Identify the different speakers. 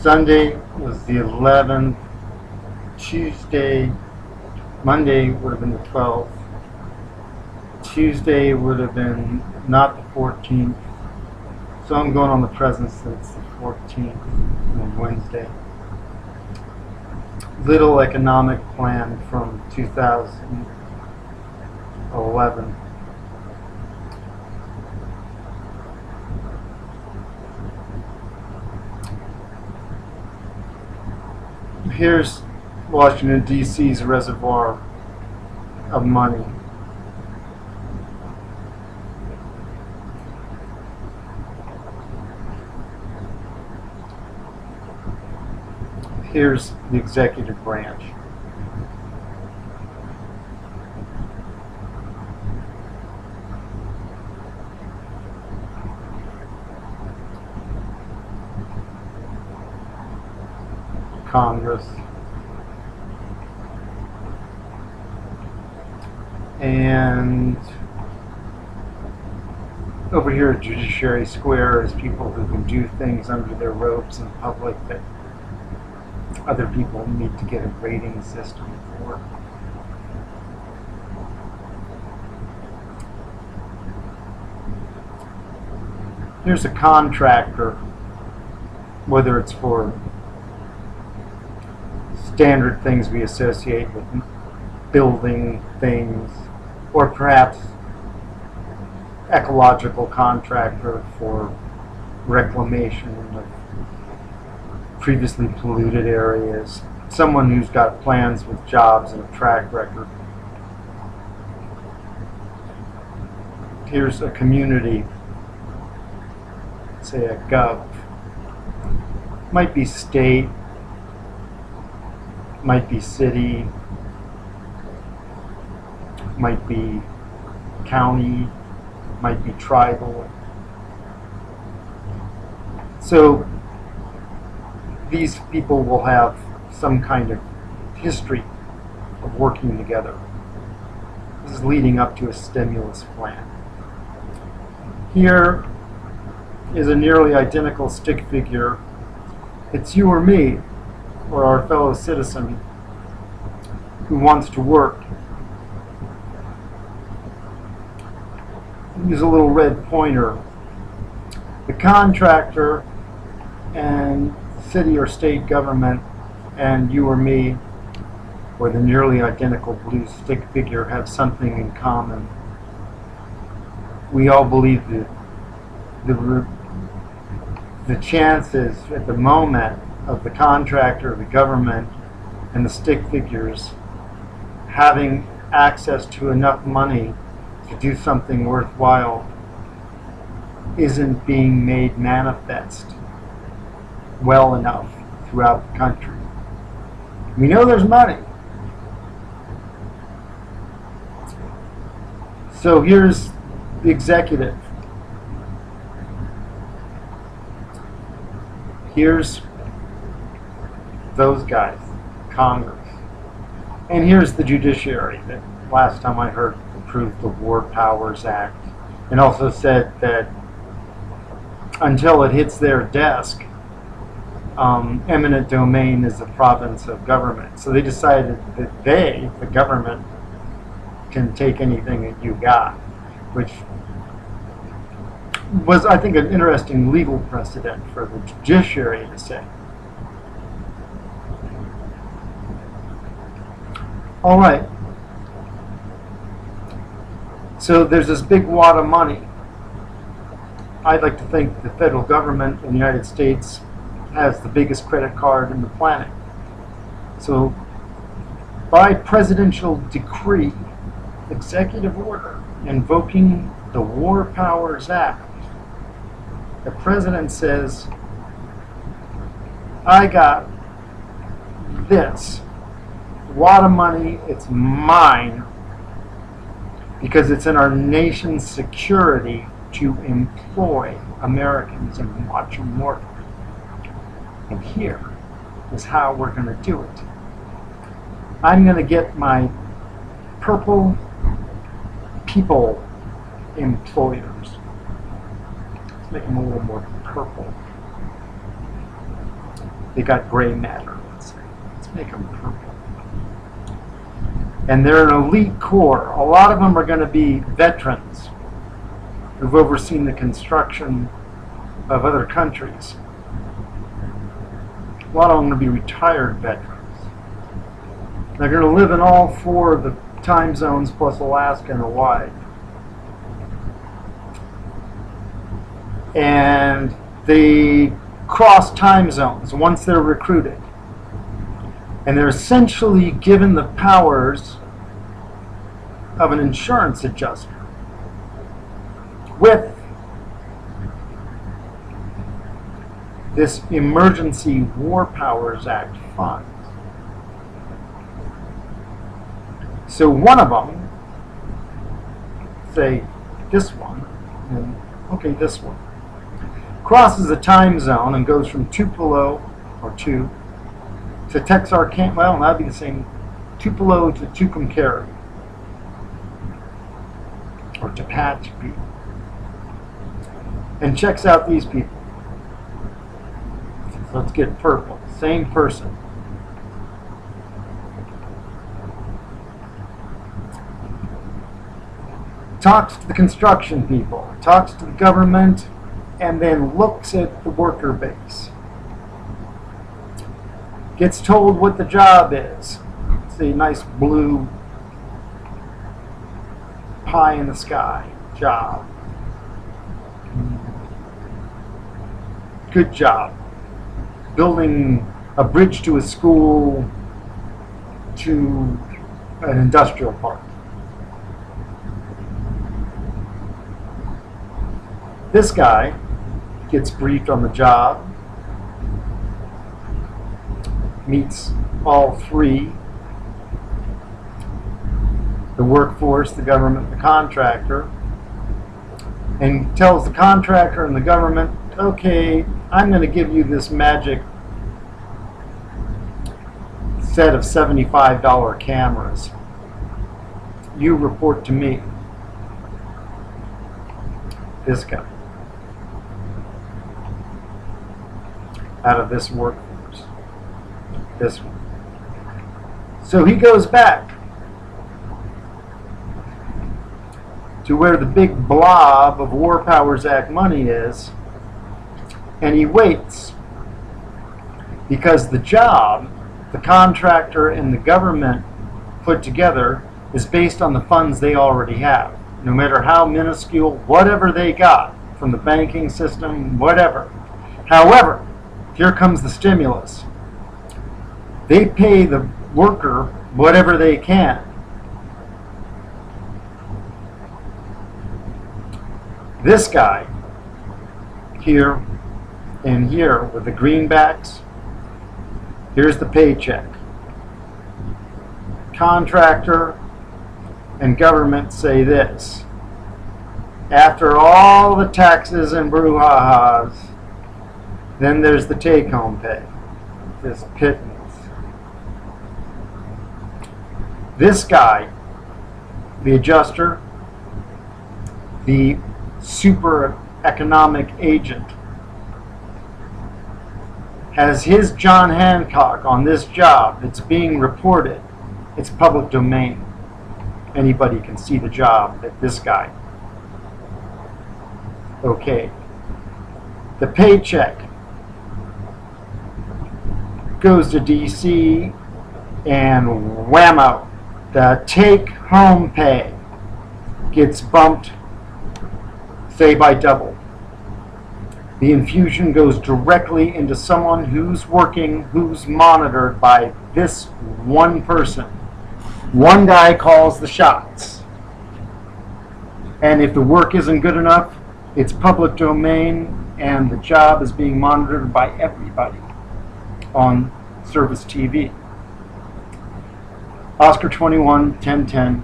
Speaker 1: Sunday was the 11th. Monday would have been the 12th. Tuesday would have been not the 14th. So I'm going on the present since the 14th on Wednesday. Little economic plan from 2011. Here's Washington, D.C.'s reservoir of money. Here's the executive branch. Congress. And over here at Judiciary Square is people who can do things under their robes in public that other people need to get a grading system for. Here's a contractor, whether it's for standard things we associate with building things, or perhaps ecological contractor for reclamation of previously polluted areas, someone who's got plans with jobs and a track record. Here's a community, say a gov, might be state, might be city, might be county, might be tribal. So these people will have some kind of history of working together. This is leading up to a stimulus plan. Here is a nearly identical stick figure. It's you or me, or our fellow citizen who wants to work. Use a little red pointer. The contractor and city or state government and you or me, or the nearly identical blue stick figure, have something in common. We all believe that the chances at the moment of the contractor, the government, and the stick figures having access to enough money to do something worthwhile isn't being made manifest well enough throughout the country. We know there's money. So here's the executive. Here's those guys, Congress. And here's the judiciary that last time I heard approved the War Powers Act, and also said that until it hits their desk, eminent domain is the province of government. So they decided that they, the government, can take anything that you got, which was, I think, an interesting legal precedent for the judiciary to say. All right. So there's this big wad of money. I'd like to think the federal government in the United States has the biggest credit card in the planet. So by presidential decree, executive order, invoking the War Powers Act, the president says, I got this wad of money, it's mine, because it's in our nation's security to employ Americans and watch them work. And here is how we're going to do it. I'm going to get my purple people employers. Let's make them a little more purple. They got gray matter, let's say. Let's make them purple. And they're an elite corps. A lot of them are going to be veterans who've overseen the construction of other countries. A lot of them are going to be retired veterans. They're going to live in all 4 of the time zones plus Alaska and Hawaii. And they cross time zones once they're recruited. And they're essentially given the powers of an insurance adjuster with this Emergency War Powers Act fund. So one of them, say this one, and okay, this one, crosses a time zone and goes from Tupelo, or 2, to Texarkana, well, that'd be the same, Tupelo to Tucumcari, or Tehachapi, and checks out these people. So let's get purple, same person. Talks to the construction people, talks to the government, and then looks at the worker base. Gets told what the job is. It's a nice blue pie in the sky job. Good job. Building a bridge to a school to an industrial park. This guy gets briefed on the job, meets all 3, the workforce, the government, the contractor, and tells the contractor and the government, okay, I'm going to give you this magic set of $75 cameras. You report to me. This guy. Out of this workforce. This one. So he goes back to where the big blob of War Powers Act money is, and he waits because the job the contractor and the government put together is based on the funds they already have, no matter how minuscule, whatever they got from the banking system, whatever. However, here comes the stimulus. They pay the worker whatever they can. This guy here and here with the greenbacks, here's the paycheck. Contractor and government say this: after all the taxes and brouhahas, then there's the take-home pay, this pittance. This guy, the adjuster, the super economic agent, has his John Hancock on this job that's being reported. It's public domain. Anybody can see the job that this guy. Okay. The paycheck goes to DC, and whammo, the take-home pay gets bumped, say, by double. The infusion goes directly into someone who's working, who's monitored by this one person. One guy calls the shots. And if the work isn't good enough, it's public domain, and the job is being monitored by everybody on Service TV. Oscar 21, 1010.